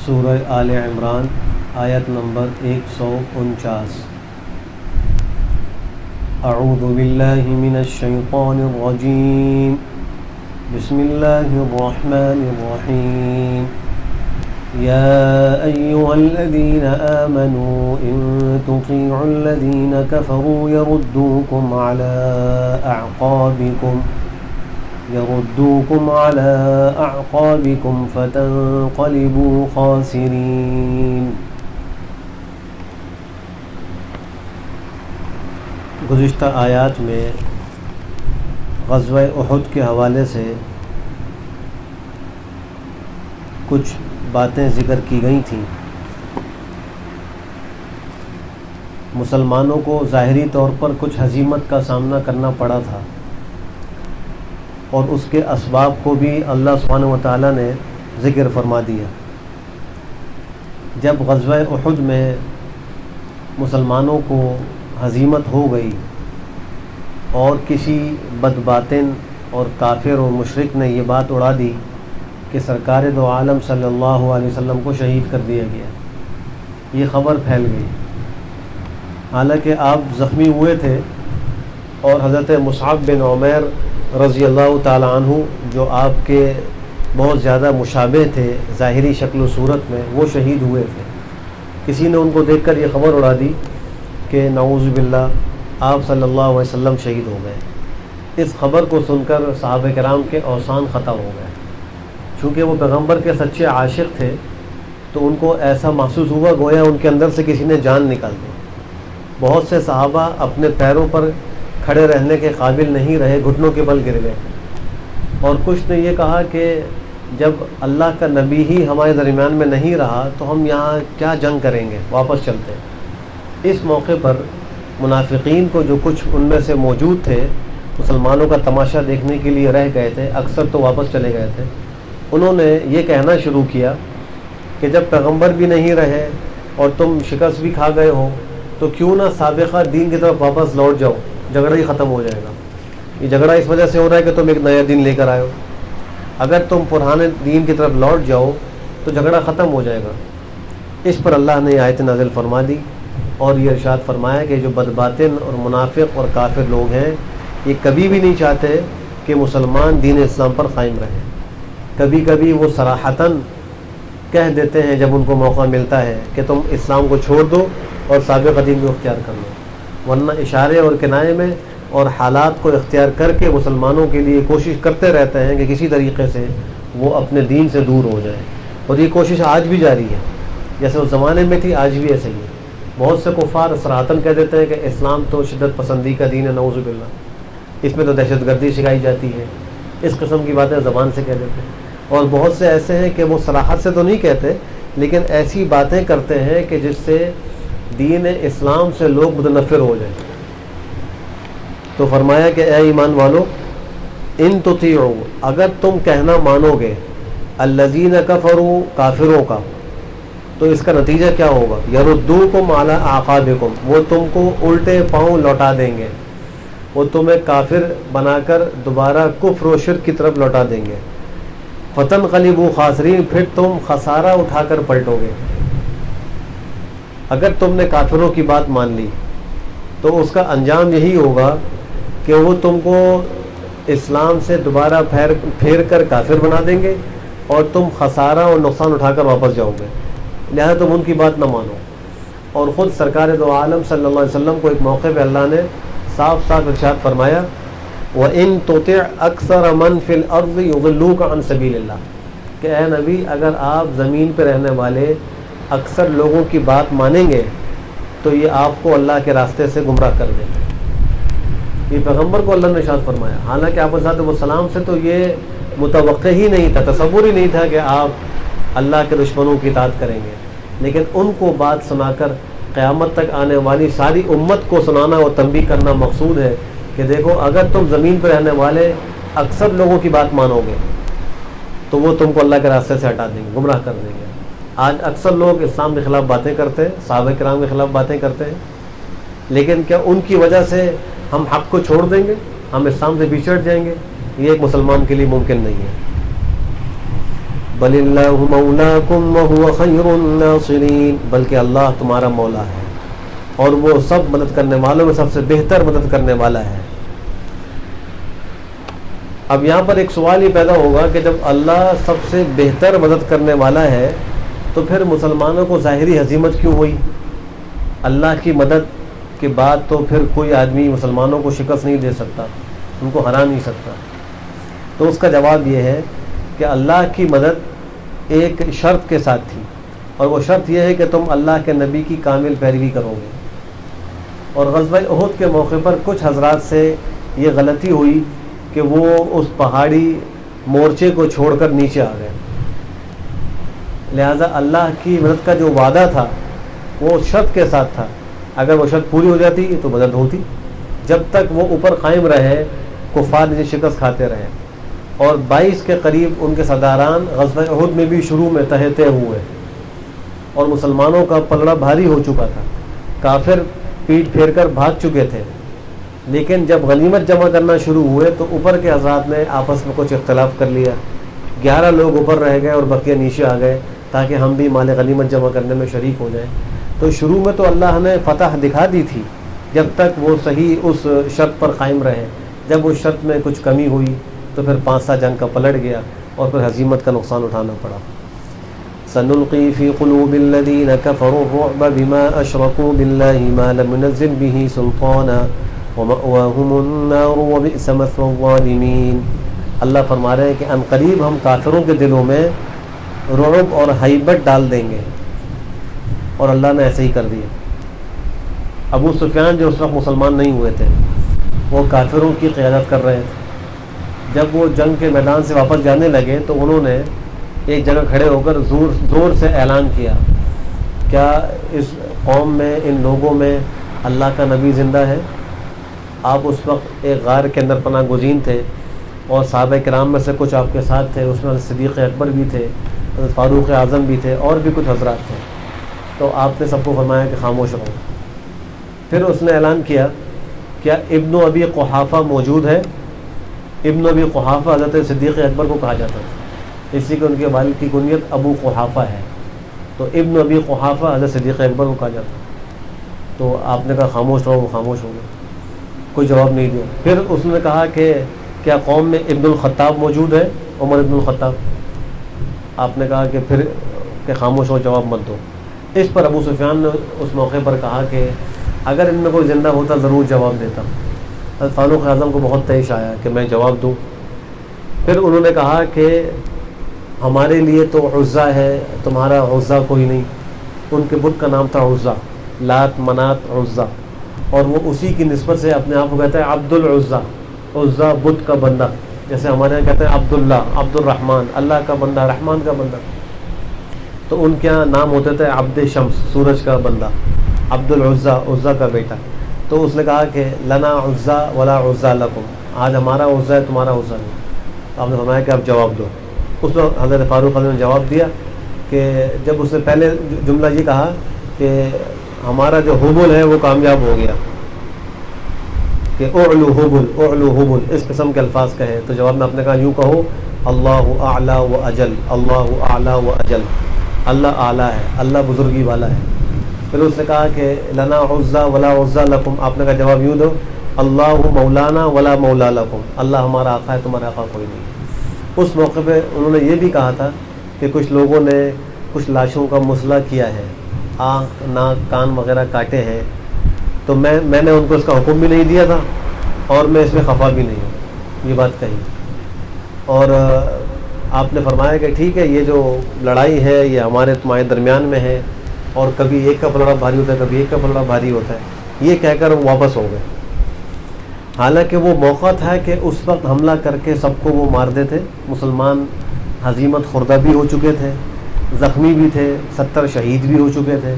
سورہ آل عمران آیت نمبر 149۔ اعوذ باللہ من الشیطان الرجیم، بسم اللہ الرحمن الرحیم۔ یا ایہا الذین آمنوا ان تطیعوا الذین کفروا یردوکم علی اعقابکم فتنقلبوا خاسرین۔ گزشتہ آیات میں غزوہ احد کے حوالے سے کچھ باتیں ذکر کی گئی تھیں۔ مسلمانوں کو ظاہری طور پر کچھ ہزیمت کا سامنا کرنا پڑا تھا، اور اس کے اسباب کو بھی اللہ سبحانہ وتعالیٰ نے ذکر فرما دیا۔ جب غزوہ احد میں مسلمانوں کو ہزیمت ہو گئی اور کسی بدباطن اور کافر اور مشرک نے یہ بات اڑا دی کہ سرکار دو عالم صلی اللہ علیہ وسلم کو شہید کر دیا گیا، یہ خبر پھیل گئی۔ حالانکہ آپ زخمی ہوئے تھے، اور حضرت مصعب بن عمیر رضی اللہ تعالی عنہ جو آپ کے بہت زیادہ مشابہ تھے ظاہری شکل و صورت میں، وہ شہید ہوئے تھے۔ کسی نے ان کو دیکھ کر یہ خبر اڑا دی کہ نعوذ باللہ آپ صلی اللہ علیہ وسلم شہید ہو گئے۔ اس خبر کو سن کر صحابہ کرام کے اوسان ختم ہو گئے۔ چونکہ وہ پیغمبر کے سچے عاشق تھے تو ان کو ایسا محسوس ہوا گویا ان کے اندر سے کسی نے جان نکال دی۔ بہت سے صحابہ اپنے پیروں پر کھڑے رہنے کے قابل نہیں رہے، گھٹنوں کے بل گر گئے، اور کچھ نے یہ کہا کہ جب اللہ کا نبی ہی ہمارے درمیان میں نہیں رہا تو ہم یہاں کیا جنگ کریں گے، واپس چلتے ہیں۔ اس موقع پر منافقین کو جو کچھ ان میں سے موجود تھے، مسلمانوں کا تماشا دیکھنے کے لیے رہ گئے تھے، اکثر تو واپس چلے گئے تھے، انہوں نے یہ کہنا شروع کیا کہ جب پیغمبر بھی نہیں رہے اور تم شکست بھی کھا گئے ہو تو کیوں نہ سابقہ دین کی طرف واپس لوٹ جاؤ، جھگڑا ہی ختم ہو جائے گا۔ یہ جھگڑا اس وجہ سے ہو رہا ہے کہ تم ایک نیا دین لے کر آئے ہو، اگر تم پرانے دین کی طرف لوٹ جاؤ تو جھگڑا ختم ہو جائے گا۔ اس پر اللہ نے آیت نازل فرما دی اور یہ ارشاد فرمایا کہ جو بدباطن اور منافق اور کافر لوگ ہیں، یہ کبھی بھی نہیں چاہتے کہ مسلمان دین اسلام پر قائم رہیں۔ کبھی کبھی وہ صراحتاً کہہ دیتے ہیں جب ان کو موقع ملتا ہے کہ تم اسلام کو چھوڑ دو اور سابق دین کو اختیار کر لو، ورنہ اشارے اور کنائے میں اور حالات کو اختیار کر کے مسلمانوں کے لیے کوشش کرتے رہتے ہیں کہ کسی طریقے سے وہ اپنے دین سے دور ہو جائیں، اور یہ کوشش آج بھی جاری ہے۔ جیسے اس زمانے میں تھی، آج بھی ایسے ہی ہے۔ بہت سے کفار صراحتاً کہہ دیتے ہیں کہ اسلام تو شدت پسندی کا دین ہے، نعوذ باللہ، اس میں تو دہشت گردی سکھائی جاتی ہے، اس قسم کی باتیں زبان سے کہہ دیتے ہیں۔ اور بہت سے ایسے ہیں کہ وہ صراحت سے تو نہیں کہتے، لیکن ایسی باتیں کرتے ہیں کہ جس سے دین اسلام سے لوگ متنفر ہو جائیں۔ تو فرمایا کہ اے ایمان والو، ان تطیعوا، اگر تم کہنا مانو گے الذین کفروا، کافروں کا، تو اس کا نتیجہ کیا ہوگا؟ یردوکم علی اعقابکم، وہ تم کو الٹے پاؤں لوٹا دیں گے، وہ تمہیں کافر بنا کر دوبارہ کفر و شرک کی طرف لوٹا دیں گے۔ فتنقلبوا خاسرین، پھر تم خسارہ اٹھا کر پلٹو گے۔ اگر تم نے کافروں کی بات مان لی تو اس کا انجام یہی ہوگا کہ وہ تم کو اسلام سے دوبارہ پھیر کر کافر بنا دیں گے، اور تم خسارہ اور نقصان اٹھا کر واپس جاؤ گے۔ لہذا تم ان کی بات نہ مانو۔ اور خود سرکار دو عالم صلی اللہ علیہ وسلم کو ایک موقع پہ اللہ نے صاف صاف ارشاد فرمایا، وَإِن تُطِعْ أَكْثَرَ مَنْ فِي الْأَرْضِ يُضِلُّوكَ عَنْ سَبِيلِ اللَّهِ، کہ اے نبی، اگر آپ زمین پہ رہنے والے اکثر لوگوں کی بات مانیں گے تو یہ آپ کو اللہ کے راستے سے گمراہ کر دیں گے۔ یہ پیغمبر کو اللہ نے ارشاد فرمایا، حالانکہ آپ صلی اللہ علیہ وسلم سے تو یہ متوقع ہی نہیں تھا، تصور ہی نہیں تھا کہ آپ اللہ کے دشمنوں کی اطاعت کریں گے، لیکن ان کو بات سنا کر قیامت تک آنے والی ساری امت کو سنانا اور تنبیہ کرنا مقصود ہے کہ دیکھو، اگر تم زمین پہ رہنے والے اکثر لوگوں کی بات مانو گے تو وہ تم کو اللہ کے راستے سے ہٹا دیں گے، گمراہ کر دیں گے۔ آج اکثر لوگ اسلام کے خلاف باتیں کرتے ہیں، صحابہ کرام کے خلاف باتیں کرتے ہیں، لیکن کیا ان کی وجہ سے ہم حق کو چھوڑ دیں گے، ہم اسلام سے بچھڑ جائیں گے؟ یہ ایک مسلمان کے لیے ممکن نہیں ہے۔ بل اللہ مولاکم وہو خیر الناصرین، بلکہ اللہ تمہارا مولا ہے اور وہ سب مدد کرنے والوں میں سب سے بہتر مدد کرنے والا ہے۔ اب یہاں پر ایک سوال یہ پیدا ہوگا کہ جب اللہ سب سے بہتر مدد کرنے والا ہے تو پھر مسلمانوں کو ظاہری ہزیمت کیوں ہوئی؟ اللہ کی مدد کے بعد تو پھر کوئی آدمی مسلمانوں کو شکست نہیں دے سکتا، ان کو ہرا نہیں سکتا۔ تو اس کا جواب یہ ہے کہ اللہ کی مدد ایک شرط کے ساتھ تھی، اور وہ شرط یہ ہے کہ تم اللہ کے نبی کی کامل پیروی کرو گے۔ اور غزوہ احد کے موقع پر کچھ حضرات سے یہ غلطی ہوئی کہ وہ اس پہاڑی مورچے کو چھوڑ کر نیچے آ گئے، لہذا اللہ کی مدد کا جو وعدہ تھا وہ شرط کے ساتھ تھا، اگر وہ شرط پوری ہو جاتی تو مدد ہوتی۔ جب تک وہ اوپر قائم رہے کفار نے شکست کھاتے رہے، اور 22 کے قریب ان کے سرداران غزوہ احد میں بھی شروع میں تہتے ہوئے، اور مسلمانوں کا پلڑا بھاری ہو چکا تھا، کافر پیٹ پھیر کر بھاگ چکے تھے۔ لیکن جب غنیمت جمع کرنا شروع ہوئے تو اوپر کے حضرات نے آپس میں کچھ اختلاف کر لیا، 11 لوگ اوپر رہ گئے اور بقیہ نیچے آ گئے تاکہ ہم بھی مال غنیمت جمع کرنے میں شریک ہو جائیں۔ تو شروع میں تو اللہ نے فتح دکھا دی تھی جب تک وہ صحیح اس شرط پر قائم رہے، جب اس شرط میں کچھ کمی ہوئی تو پھر 5 سال جنگ کا پلٹ گیا اور پھر ہزیمت کا نقصان اٹھانا پڑا۔ سنلقی فی قلوب الذین کفروا الرعب بما اشرکوا باللہ ما لم ينزل به سلطانا ومأواہم النار وبئس مثوى الظالمین۔ اللہ فرما رہے ہیں کہ ان قریب ہم کافروں کے دلوں میں رعب اور ہیبت ڈال دیں گے، اور اللہ نے ایسے ہی کر دیا۔ ابو سفیان جو اس وقت مسلمان نہیں ہوئے تھے، وہ کافروں کی قیادت کر رہے تھے۔ جب وہ جنگ کے میدان سے واپس جانے لگے تو انہوں نے ایک جگہ کھڑے ہو کر زور سے اعلان کیا، کیا اس قوم میں، ان لوگوں میں اللہ کا نبی زندہ ہے؟ آپ اس وقت ایک غار کے اندر پناہ گزین تھے، اور صحابہ کرام میں سے کچھ آپ کے ساتھ تھے، اس میں صدیق اکبر بھی تھے، فاروق اعظم بھی تھے، اور بھی کچھ حضرات تھے۔ تو آپ نے سب کو فرمایا کہ خاموش رہو۔ پھر اس نے اعلان کیا، کیا ابن ابی قحافہ موجود ہے؟ ابن ابی قحافہ حضرت صدیق اکبر کو کہا جاتا تھا، اسی کو ان کے والد کی کنیت ابو قحافہ ہے، تو ابن ابی قحافہ حضرت صدیق اکبر کو کہا جاتا۔ تو آپ نے کہا خاموش رہو، وہ خاموش ہو گئے، کوئی جواب نہیں دیا۔ پھر اس نے کہا کہ کیا قوم میں ابن الخطاب موجود ہے؟ عمر ابن الخطاب۔ آپ نے کہا کہ خاموش ہو، جواب مت دو۔ اس پر ابو سفیان نے اس موقع پر کہا کہ اگر ان میں کوئی زندہ ہوتا ضرور جواب دیتا۔ فاروق اعظم کو بہت تیش آیا کہ میں جواب دوں۔ پھر انہوں نے کہا کہ ہمارے لیے تو عزا ہے، تمہارا عزا کوئی نہیں۔ ان کے بت کا نام تھا عزا، لات منات عزا، اور وہ اسی کی نسبت سے اپنے آپ کو کہتا ہے عبد العزا، عزا بت کا بندہ، جیسے ہمارے یہاں کہتے ہیں عبداللہ، عبد الرحمن، اللہ کا بندہ، رحمان کا بندہ۔ تو ان کے یہاں نام ہوتے تھے عبد شمس، سورج کا بندہ، عبد العزا، عزا کا بیٹا۔ تو اس نے کہا کہ لنا عزا ولا عزا لکم، آج ہمارا عزا ہے، تمہارا عزا نہیں۔ تو آپ نے فرمایا کہ آپ جواب دو۔ اس میں حضرت فاروق نے جواب دیا کہ جب اس نے پہلے جملہ یہ کہا کہ ہمارا جو حبل ہے وہ کامیاب ہو گیا، کہ اعلو حبل، اعلو حبل، اس قسم کے الفاظ کہے، تو جواب میں آپ نے کہا یوں کہو اللہ اعلیٰ و اجل، اللہ اعلیٰ و اجل، اللہ اعلیٰ ہے، اللہ بزرگی والا ہے۔ پھر اس نے کہا کہ لنا عزا ولا عزا لکم، آپ نے کہا جواب یوں دو اللہ مولانا ولا مولا لکم، اللہ ہمارا آقا ہے، تمہارا آقا کوئی نہیں۔ اس موقع پہ انہوں نے یہ بھی کہا تھا کہ کچھ لوگوں نے کچھ لاشوں کا مسئلہ کیا ہے، آنکھ ناک کان وغیرہ کاٹے ہیں، تو میں نے ان کو اس کا حکم بھی نہیں دیا تھا، اور میں اس میں خفا بھی نہیں ہوں، یہ بات کہی۔ اور آپ نے فرمایا کہ ٹھیک ہے، یہ جو لڑائی ہے یہ ہمارے تمہارے درمیان میں ہے، اور کبھی ایک کا پلڑا بھاری ہوتا ہے، کبھی ایک کا پلڑا بھاری ہوتا ہے، یہ کہہ کر وہ واپس ہو گئے۔ حالانکہ وہ موقع تھا کہ اس وقت حملہ کر کے سب کو وہ مار دیتے، مسلمان ہزیمت خوردہ بھی ہو چکے تھے، زخمی بھی تھے، 70 شہید بھی ہو چکے تھے،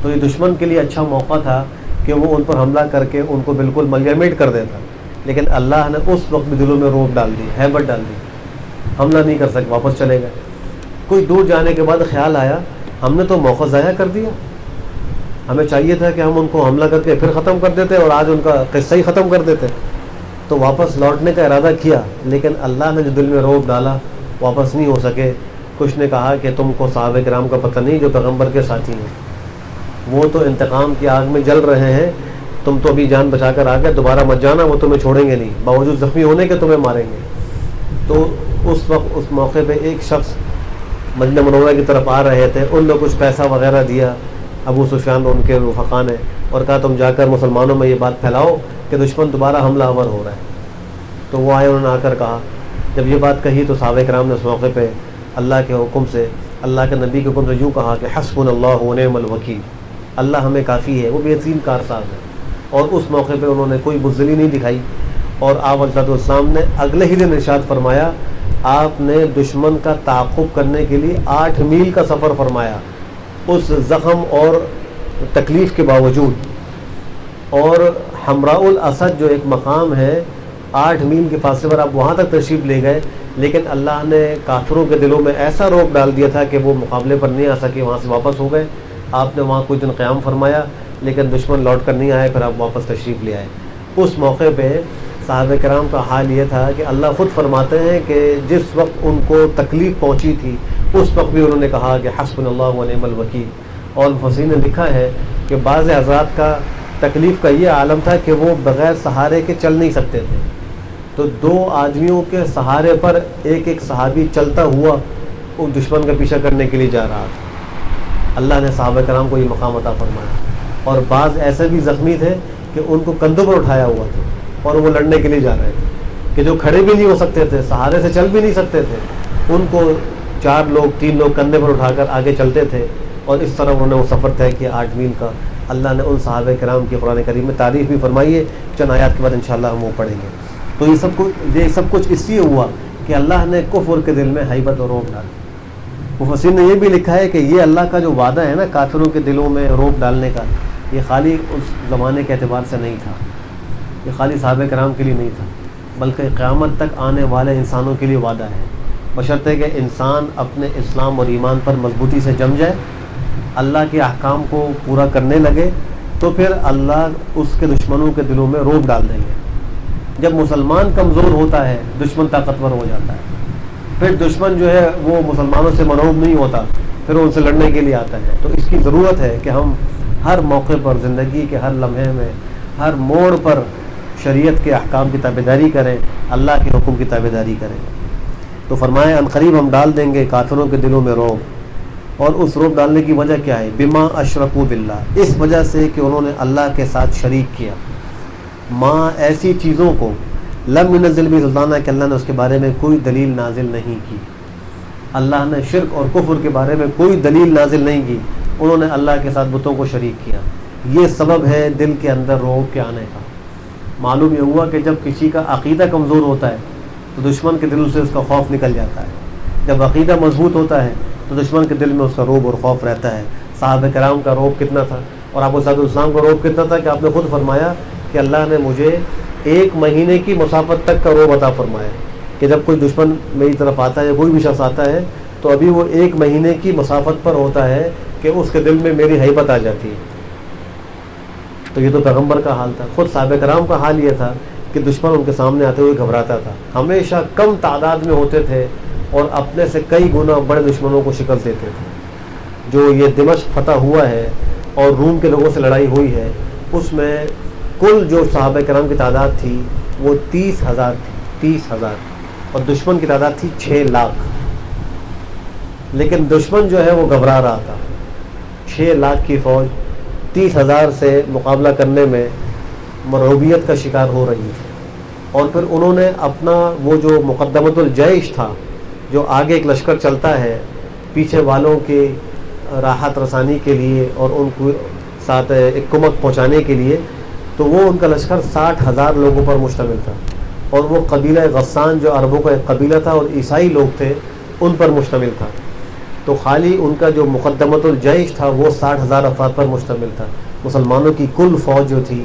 تو یہ دشمن کے لیے اچھا موقع تھا کہ وہ ان پر حملہ کر کے ان کو بالکل ملیمیٹ کر دیتا۔ لیکن اللہ نے اس وقت بھی دلوں میں روب ڈال دی، ہیبت ڈال دی، حملہ نہیں کر سکے، واپس چلے گئے۔ کوئی دور جانے کے بعد خیال آیا ہم نے تو موقع ضائع کر دیا، ہمیں چاہیے تھا کہ ہم ان کو حملہ کر کے پھر ختم کر دیتے اور آج ان کا قصہ ہی ختم کر دیتے۔ تو واپس لوٹنے کا ارادہ کیا، لیکن اللہ نے جو دل میں روب ڈالا واپس نہیں ہو سکے، کچھ نے کہا کہ تم کو صحابہ کرام کا پتہ نہیں جو پیغمبر کے ساتھی ہیں، وہ تو انتقام کی آگ میں جل رہے ہیں، تم تو ابھی جان بچا کر آ گئے، دوبارہ مت جانا، وہ تمہیں چھوڑیں گے نہیں، باوجود زخمی ہونے کے تمہیں ماریں گے۔ تو اس وقت اس موقع پہ ایک شخص مدینہ منورہ کی طرف آ رہے تھے، ان نے کچھ پیسہ وغیرہ دیا ابو سفیان اور ان کے رفقا نے، اور کہا تم جا کر مسلمانوں میں یہ بات پھیلاؤ کہ دشمن دوبارہ حملہ آور ہو رہا ہے۔ تو وہ آئے، انہوں نے آ کر کہا، جب یہ بات کہی تو صحابہ کرام نے اس موقع پہ اللہ کے حکم سے، اللہ کے نبی کے حکم سے یوں کہا کہ حسبنا اللہ و نعم الوکیل، اللہ ہمیں کافی ہے، وہ بہترین کارساز ہے۔ اور اس موقع پہ انہوں نے کوئی بزدلی نہیں دکھائی، اور آپ علیہ السلام نے اگلے ہی دن ارشاد فرمایا، آپ نے دشمن کا تعاقب کرنے کے لیے 8 میل کا سفر فرمایا، اس زخم اور تکلیف کے باوجود۔ اور حمراء الاسد جو ایک مقام ہے، 8 میل کے فاصلے پر آپ وہاں تک تشریف لے گئے، لیکن اللہ نے کافروں کے دلوں میں ایسا رعب ڈال دیا تھا کہ وہ مقابلے پر نہیں آ سکے، وہاں سے واپس ہو گئے۔ آپ نے وہاں کچھ دن قیام فرمایا، لیکن دشمن لوٹ کر نہیں آئے، پھر آپ واپس تشریف لے آئے۔ اس موقع پہ صحابہ کرام کا حال یہ تھا کہ اللہ خود فرماتے ہیں کہ جس وقت ان کو تکلیف پہنچی تھی اس وقت بھی انہوں نے کہا کہ حسبنا اللہ و نعم الوکیل۔ اور مفسرین نے لکھا ہے کہ بعض حضرات کا تکلیف کا یہ عالم تھا کہ وہ بغیر سہارے کے چل نہیں سکتے تھے، تو 2 آدمیوں کے سہارے پر ایک ایک صحابی چلتا ہوا وہ دشمن کا پیچھا کرنے کے لیے جا رہا تھا۔ اللہ نے صحابہ کرام کو یہ مقام عطا فرمایا۔ اور بعض ایسے بھی زخمی تھے کہ ان کو کندھوں پر اٹھایا ہوا تھا اور وہ لڑنے کے لیے جا رہے تھے، کہ جو کھڑے بھی نہیں ہو سکتے تھے، سہارے سے چل بھی نہیں سکتے تھے، ان کو 4 لوگ 3 لوگ کندھے پر اٹھا کر آگے چلتے تھے، اور اس طرح انہوں نے وہ سفر طے کیا 8 میل کا۔ اللہ نے ان صحابہ کرام کی قرآن کریم میں تعریف بھی فرمائی ہے، چند آیات کے بعد انشاءاللہ ہم وہ پڑھیں گے۔ تو یہ سب کچھ اس لیے ہوا کہ اللہ نے کفر کے دل میں ہیبت اور رعب ڈال دی۔ مفسرین نے یہ بھی لکھا ہے کہ یہ اللہ کا جو وعدہ ہے نا کافروں کے دلوں میں رعب ڈالنے کا، یہ خالی اس زمانے کے اعتبار سے نہیں تھا، یہ خالی صحابہ کرام کے لیے نہیں تھا، بلکہ قیامت تک آنے والے انسانوں کے لیے وعدہ ہے، بشرطے کہ انسان اپنے اسلام اور ایمان پر مضبوطی سے جم جائے، اللہ کے احکام کو پورا کرنے لگے، تو پھر اللہ اس کے دشمنوں کے دلوں میں رعب ڈال دیں گے۔ جب مسلمان کمزور ہوتا ہے دشمن طاقتور ہو جاتا ہے، پھر دشمن جو ہے وہ مسلمانوں سے منعوب نہیں ہوتا، پھر وہ ان سے لڑنے کے لیے آتا ہے۔ تو اس کی ضرورت ہے کہ ہم ہر موقع پر، زندگی کے ہر لمحے میں، ہر موڑ پر شریعت کے احکام کی تابعداری کریں، اللہ کے حکم کی تابعداری کریں۔ تو فرمایا عنقریب ہم ڈال دیں گے کافروں کے دلوں میں رعب۔ اور اس رعب ڈالنے کی وجہ کیا ہے؟ بما اشرکوا باللہ، اس وجہ سے کہ انہوں نے اللہ کے ساتھ شریک کیا، ماں ایسی چیزوں کو لم ينزل بھی سلطانہ کہ اللہ نے اس کے بارے میں کوئی دلیل نازل نہیں کی۔ اللہ نے شرک اور کفر کے بارے میں کوئی دلیل نازل نہیں کی، انہوں نے اللہ کے ساتھ بتوں کو شریک کیا۔ یہ سبب ہے دل کے اندر رعب کے آنے کا۔ معلوم یہ ہوا کہ جب کسی کا عقیدہ کمزور ہوتا ہے تو دشمن کے دل سے اس کا خوف نکل جاتا ہے، جب عقیدہ مضبوط ہوتا ہے تو دشمن کے دل میں اس کا رعب اور خوف رہتا ہے۔ صحابہ کرام کا رعب کتنا تھا، اور آپ صلی اللہ علیہ وسلم کا رعب کتنا تھا کہ آپ نے خود فرمایا کہ اللہ نے مجھے 1 مہینے کی مسافت تک کا رعب عطا فرمایا، کہ جب کوئی دشمن میری طرف آتا ہے یا کوئی بھی شخص آتا ہے تو ابھی وہ 1 مہینے کی مسافت پر ہوتا ہے کہ اس کے دل میں میری ہیبت آ جاتی ہے۔ تو یہ تو پیغمبر کا حال تھا، خود صحابہ کرام کا حال یہ تھا کہ دشمن ان کے سامنے آتے ہوئے گھبراتا تھا، ہمیشہ کم تعداد میں ہوتے تھے اور اپنے سے کئی گنا بڑے دشمنوں کو شکست دیتے تھے۔ جو یہ دمشق فتح ہوا ہے اور روم کے لوگوں سے لڑائی ہوئی ہے، اس میں کل جو صحابہ کرام کی تعداد تھی وہ 30,000 تھی، 30,000، اور دشمن کی تعداد تھی 6 لاکھ۔ لیکن دشمن جو ہے وہ گھبرا رہا تھا، 6 لاکھ کی فوج 30,000 سے مقابلہ کرنے میں مرعوبیت کا شکار ہو رہی تھی۔ اور پھر انہوں نے اپنا وہ جو مقدمۃ الجیش تھا، جو آگے ایک لشکر چلتا ہے پیچھے والوں کے راحت رسانی کے لیے اور ان کو ساتھ ایک کمک پہنچانے کے لیے، تو وہ ان کا لشکر 60,000 لوگوں پر مشتمل تھا، اور وہ قبیلہ غسان جو عربوں کا ایک قبیلہ تھا اور عیسائی لوگ تھے ان پر مشتمل تھا۔ تو خالی ان کا جو مقدمۃ الجیش تھا وہ 60,000 افراد پر مشتمل تھا۔ مسلمانوں کی کل فوج جو تھی،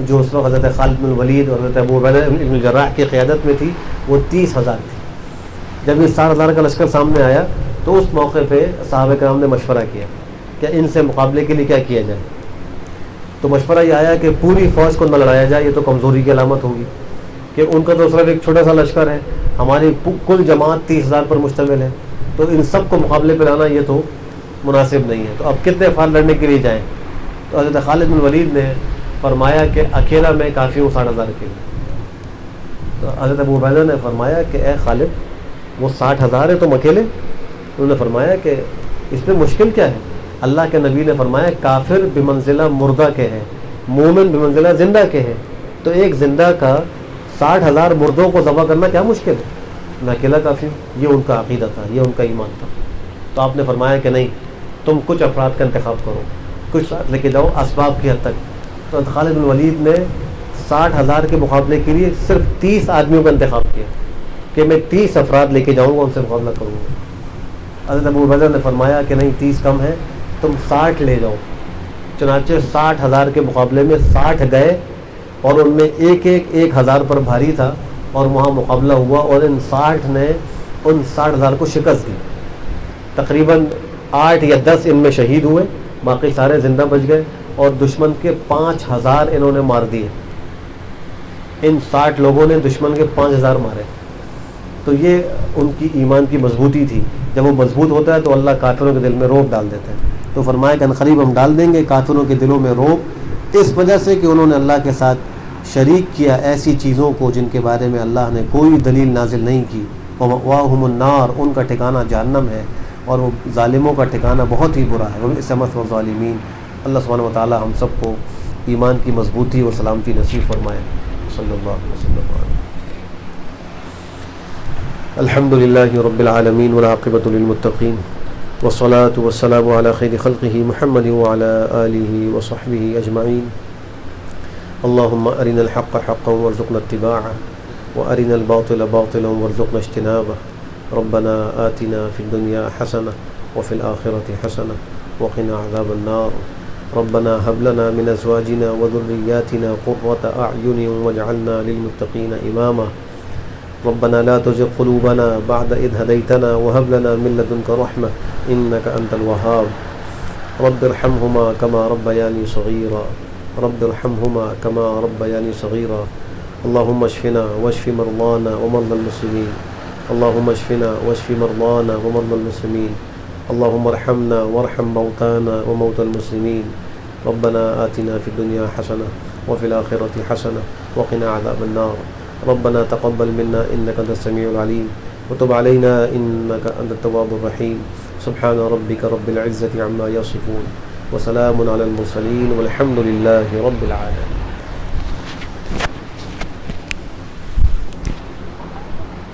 جو اس وقت حضرت خالد بن الولید اور حضرت ابو عبیدہ بن الجراح کی قیادت میں تھی، وہ 30,000 تھی۔ جب یہ 60,000 کا لشکر سامنے آیا تو اس موقع پہ صحابہ کرام نے مشورہ کیا کہ ان سے مقابلے کے لیے کیا کیا جائے۔ تو مشورہ یہ آیا کہ پوری فوج کو نہ لڑایا جائے، یہ تو کمزوری کی علامت ہوگی، کہ ان کا تو صرف ایک چھوٹا سا لشکر ہے، ہماری کل جماعت 30,000 پر مشتمل ہے، تو ان سب کو مقابلے پہ لانا یہ تو مناسب نہیں ہے. تو اب کتنے افراد لڑنے کے لیے جائیں؟ تو حضرت خالد بن ولید نے فرمایا کہ اکیلا میں کافی ہوں 60,000 کے لیے. تو حضرت ابو عبیدہ نے فرمایا کہ اے خالد وہ 60,000 ہے تم اکیلے؟ انہوں نے فرمایا کہ اس میں مشکل کیا ہے؟ اللہ کے نبی نے فرمایا کافر بمنزلہ مردہ کے ہے، مومن بمنزلہ زندہ کے ہے. تو ایک زندہ کا 60,000 مردوں کو ذبح کرنا کیا مشکل ہے؟ میں اکیلا کافی ہوں. یہ ان کا عقیدہ تھا، یہ ان کا ایمان تھا. تو آپ نے فرمایا کہ نہیں، تم کچھ افراد کا انتخاب کرو، کچھ ساتھ لے کے جاؤ اسباب کی حد تک. تو خالد بن ولید نے 60,000 کے مقابلے کے لیے صرف 30 آدمیوں کا انتخاب کیا کہ میں 30 افراد لے کے جاؤں گا، ان سے مقابلہ کروں گا. حضرت ابو عبیدہ نے فرمایا کہ نہیں، 30 کم ہے، تم 60 لے جاؤ. چنانچہ 60,000 کے مقابلے میں 60 گئے اور ان میں ایک 1,000 پر بھاری تھا اور وہاں مقابلہ ہوا اور ان 60 نے ان 60,000 کو شکست دی. تقریباً 8 یا 10 ان میں شہید ہوئے، باقی سارے زندہ بچ گئے اور دشمن کے 5,000 انہوں نے مار دیے. ان 60 لوگوں نے دشمن کے 5,000 مارے. تو یہ ان کی ایمان کی مضبوطی تھی. جب وہ مضبوط ہوتا ہے تو اللہ کافروں کے دل میں رعب ڈال دیتا ہے. تو فرمایا کہ قریب ہم ڈال دیں گے کافروں کے دلوں میں رعب، اس وجہ سے کہ انہوں نے اللہ کے ساتھ شریک کیا ایسی چیزوں کو جن کے بارے میں اللہ نے کوئی دلیل نازل نہیں کی. وَمَأْوَاهُمُ النَّارُ، ان کا ٹھکانہ جہنم ہے اور وہ ظالموں کا ٹھکانہ بہت ہی برا ہے. وَبِئْسَ مَثْوَى الظَّالِمِينَ. اللہ سبحانہ وتعالی ہم سب کو ایمان کی مضبوطی اور سلامتی نصیب فرمائے. صلی اللہ علیہ وسلم. الحمد للہ رب العالمین والعاقبۃ للمتقین والصلاة والسلام على خیر خلقہ محمد وعلى آلہ وصحبہ اجمعین. اللہم ارنا الحق حقا وارزقنا اتباعہ وارنا الباطل باطلا وارزقنا اجتنابہ. ربنا آتنا فی الدنیا حسنہ وفی الآخرة حسنہ وقنا عذاب النار. ربنا هب لنا من ازواجنا وذرياتنا قرة اعین واجعلنا للمتقین اماما. ربنا لا تزغ قلوبنا بعد إذ هديتنا وهب لنا من لدنك رحمة إنك أنت الوهاب. رب ارحمهما كما ربياني صغيرا. رب ارحمهما كما ربياني صغيرا. اللهم اشفنا واشف مرضانا ومرضى المسلمين. اللهم اشفنا واشف مرضانا ومرضى المسلمين. اللهم ارحمنا وارحم موتانا وموتى المسلمين. ربنا آتنا في الدنيا حسنة وفي الآخرة حسنة وقنا عذاب النار. ربنا تقبل منا إنك أنت السميع العليم وتب علينا إنك أنت التواب الرحيم. سبحان ربك رب العزة عما يصفون وسلام على المرسلين والحمد لله رب العالمين.